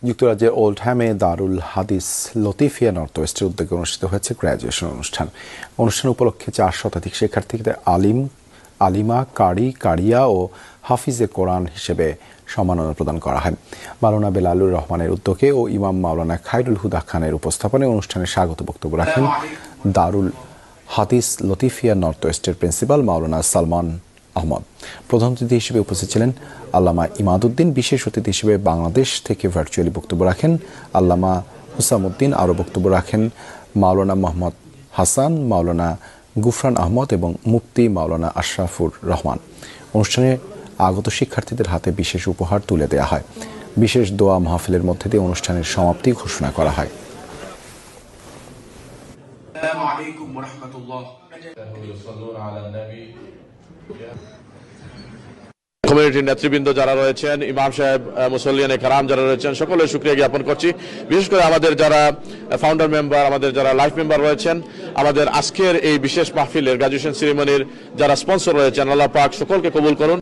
যুক্তরাজ্যের ওল্ডহ্যামে দারুল হাদিস লতিফিয়া নর্থ ওয়েস্টের উদ্যোগে অনুষ্ঠিত হয়েছে গ্র্যাজুয়েশন অনুষ্ঠান। অনুষ্ঠান উপলক্ষে 4 শতাধিক শিক্ষার্থীকে আলিমা, কারি, কারিয়া ও হাফিজে কোরআন হিসেবে সম্মাননা প্রদান করা হয়। মাওলানা বেলালুর রহমানের উদ্যোগে ও ইমাম মাওলানা খায়রুল হুদা খানের উপস্থাপনায় অনুষ্ঠানে স্বাগত বক্তব্য রাখেন দারুল হাদিস লতিফিয়া নর্থ ওয়েস্টের প্রিন্সিপাল মাওলানা সালমান আহমদ। প্রধান অতিথি হিসেবে উপস্থিত ছিলেন আল্লামা ইমাদউদ্দিন। বিশেষ অতিথি হিসেবে বাংলাদেশ থেকে ভার্চুয়ালি বক্তব্য রাখেন আল্লামা হুসামউদ্দিন। আরও বক্তব্য রাখেন মাওলানা মোহাম্মদ হাসান, মাওলানা গুফরান আহমদ এবং মুফতি মাওলানা আশরাফুর রহমান। অনুষ্ঠানে আগত শিক্ষার্থীদের হাতে বিশেষ উপহার তুলে দেওয়া হয়। বিশেষ দোয়া মাহফিলের মধ্যে দিয়ে অনুষ্ঠানের সমাপ্তি ঘোষণা করা হয়। কমিউনিটির নেতৃবৃন্দ যারা রয়েছেন, ইমাম সাহেব, মুসল্লিয়ানে কারাম যারা রয়েছেন, সকলের শুকরিয়া জ্ঞাপন করছি। বিশেষ করে আমাদের যারা ফাউন্ডার মেম্বার, আমাদের যারা লাইফ মেম্বার রয়েছেন, আমাদের আজকের এই বিশেষ মাহফিলের গ্রাজুয়েশন সেরিমনির যারা স্পন্সর রয়েছেন, আল্লাহ পাক সকলকে কবুল করুন।